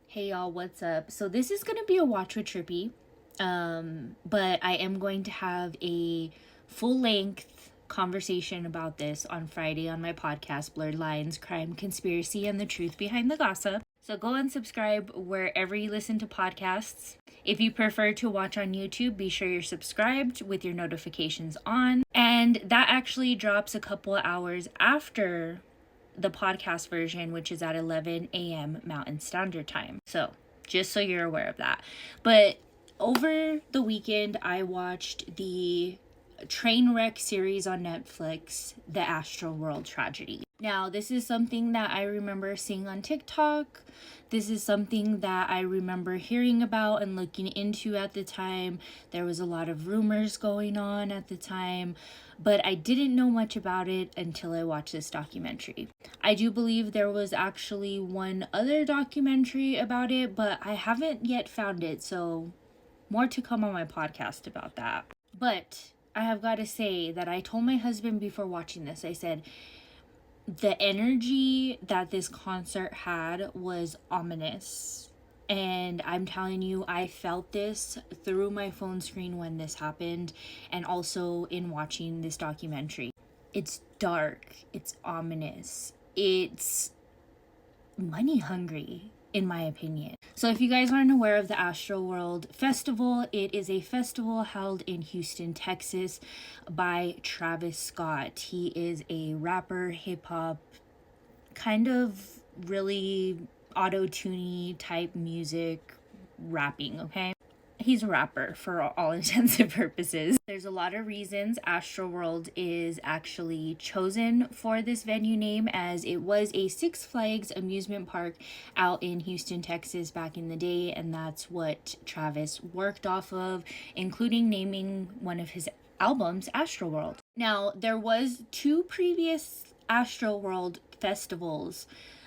Hey y'all, what's up? So this is gonna be a watch with Trippy, but I am going to have a full-length conversation about this on Friday on my podcast, Blurred Lines, Crime, Conspiracy, and the Truth Behind the Gossip. So go and subscribe wherever you listen to podcasts. If you prefer to watch on YouTube, be sure you're subscribed with your notifications on. And that actually drops a couple of hours after the podcast version, which is at 11 a.m. Mountain Standard Time. So just so you're aware of that. But over the weekend, I watched the train wreck series on Netflix, The Astroworld Tragedy. Now, this is something that I remember seeing on TikTok. This is something that I remember hearing about and looking into at the time. There was a lot of rumors going on at the time, but I didn't know much about it until I watched this documentary. I do believe there was actually one other documentary about it, but I haven't yet found it, so more to come on my podcast about that. But I have got to say that I told my husband before watching this, I said, the energy that this concert had was ominous. And I'm telling you, I felt this through my phone screen when this happened, and also in watching this documentary. It's dark, it's ominous, it's money hungry, in my opinion. So if you guys aren't aware of the Astroworld Festival, it is a festival held in Houston, Texas by Travis Scott. He is a rapper, hip-hop, kind of really auto-tuney type music rapping, okay? He's a rapper for all intents and purposes. There's a lot of reasons Astroworld is actually chosen for this venue name, as it was a Six Flags amusement park out in Houston, Texas back in the day, and that's what Travis worked off of, including naming one of his albums Astroworld. Now, there was two previous Astroworld festivals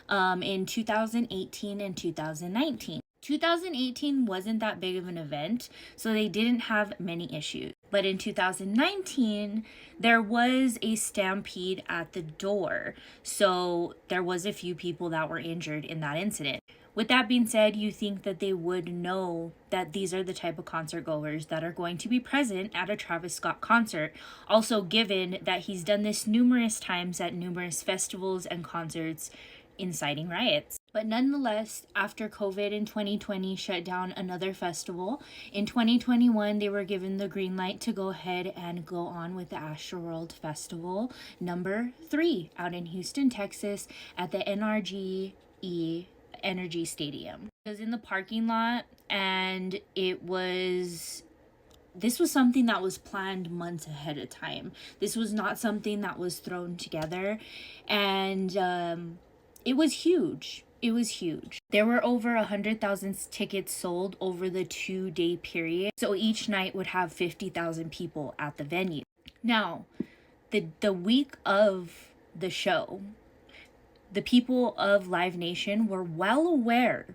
in 2018 and 2019. 2018 wasn't that big of an event, so they didn't have many issues. But in 2019, there was a stampede at the door, so there was a few people that were injured in that incident. With that being said, you think that they would know that these are the type of concert goers that are going to be present at a Travis Scott concert. Also, given that he's done this numerous times at numerous festivals and concerts, inciting riots. But nonetheless, after COVID in 2020 shut down another festival, in 2021 they were given the green light to go ahead and go on with the Astroworld Festival number 3 out in Houston, Texas at the NRGE Energy Stadium. It was in the parking lot, and this was something that was planned months ahead of time. This was not something that was thrown together, and it was huge. It was huge. There were over 100,000 tickets sold over the 2-day period. So each night would have 50,000 people at the venue. Now, the week of the show, the people of Live Nation were well aware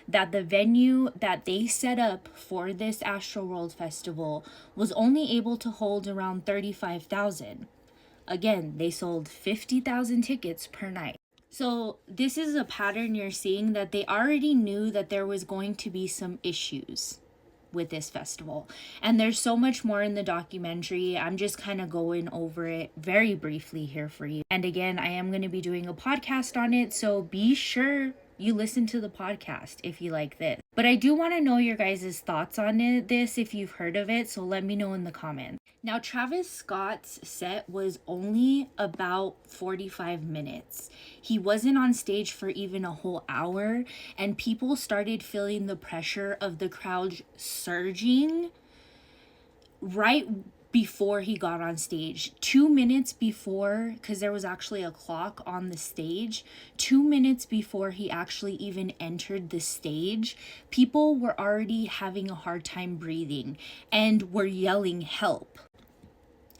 that the venue that they set up for this Astroworld Festival was only able to hold around 35,000. Again, they sold 50,000 tickets per night. So this is a pattern you're seeing, that they already knew that there was going to be some issues with this festival. And there's so much more in the documentary. I'm just kind of going over it very briefly here for you. And again, I am going to be doing a podcast on it, so be sure you listen to the podcast if you like this. But I do want to know your guys' thoughts on this if you've heard of it, so let me know in the comments. Now, Travis Scott's set was only about 45 minutes. He wasn't on stage for even a whole hour, and people started feeling the pressure of the crowd surging right before he got on stage. 2 minutes before, because there was actually a clock on the stage, 2 minutes before he actually even entered the stage, people were already having a hard time breathing and were yelling help.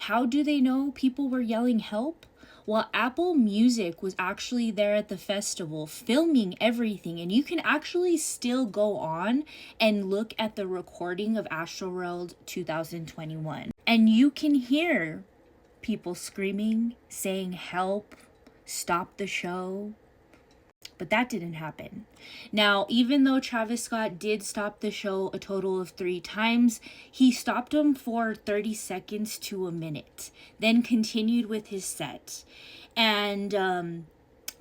How do they know people were yelling help? Well, Apple Music was actually there at the festival filming everything, and you can actually still go on and look at the recording of Astroworld 2021. And you can hear people screaming, saying help, stop the show. But that didn't happen. Now, even though Travis Scott did stop the show a total of 3 times, he stopped him for 30 seconds to a minute, then continued with his set. And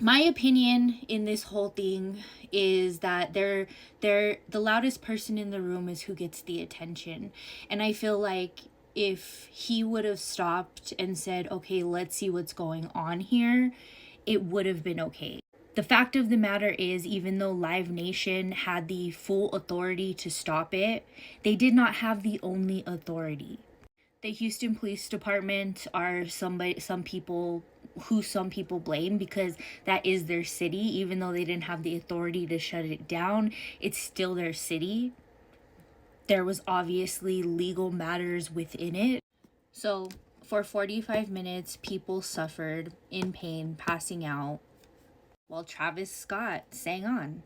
my opinion in this whole thing is that they're the loudest person in the room is who gets the attention. And I feel like if he would have stopped and said, okay, let's see what's going on here, it would have been okay. The fact of the matter is, even though Live Nation had the full authority to stop it, they did not have the only authority. The Houston Police Department are some people blame, because that is their city. Even though they didn't have the authority to shut it down, it's still their city. There was obviously legal matters within it. So for 45 minutes, people suffered in pain, passing out, while Travis Scott sang on.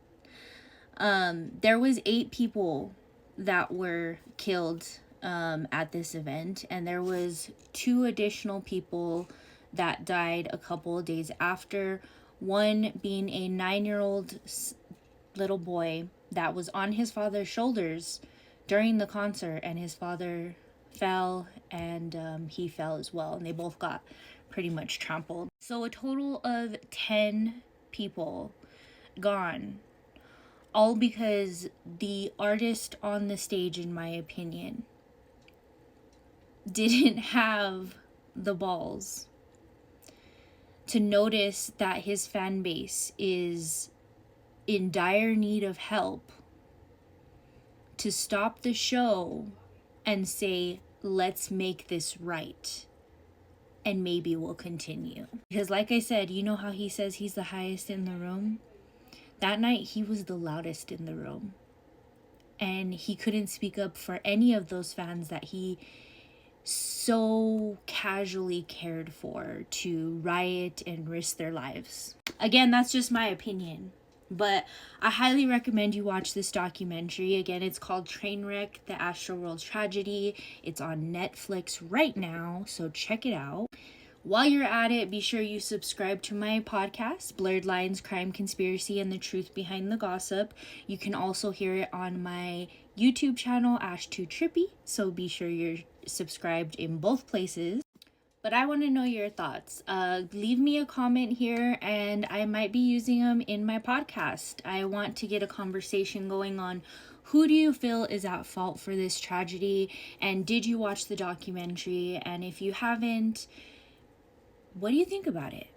There was 8 people that were killed at this event, and there was 2 additional people that died a couple of days after. One being a 9-year-old little boy that was on his father's shoulders during the concert, and his father fell, and he fell as well, and they both got pretty much trampled. So a total of 10 people gone, all because the artist on the stage, in my opinion, didn't have the balls to notice that his fan base is in dire need of help, to stop the show and say, let's make this right, and maybe we'll continue. Because like I said, you know how he says he's the highest in the room? That night, he was the loudest in the room. And he couldn't speak up for any of those fans that he so casually cared for to riot and risk their lives. Again, that's just my opinion. But I highly recommend you watch this documentary. Again, it's called Trainwreck, the Astroworld Tragedy. It's on Netflix right now, so check it out. While you're at it, be sure you subscribe to my podcast, Blurred Lines, Crime, Conspiracy, and the Truth Behind the Gossip. You can also hear it on my YouTube channel, Ashtootrippy, so be sure you're subscribed in both places. But I want to know your thoughts. Leave me a comment here, and I might be using them in my podcast. I want to get a conversation going on who do you feel is at fault for this tragedy, and did you watch the documentary? And if you haven't, what do you think about it?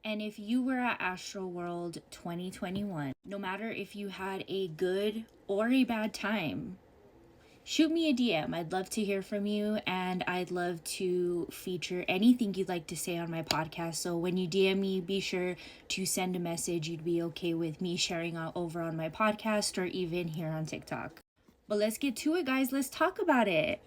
And if you were at Astroworld 2021, no matter if you had a good or a bad time, shoot me a DM. I'd love to hear from you, and I'd love to feature anything you'd like to say on my podcast. So when you DM me, be sure to send a message you'd be okay with me sharing out over on my podcast or even here on TikTok. But let's get to it, guys. Let's talk about it.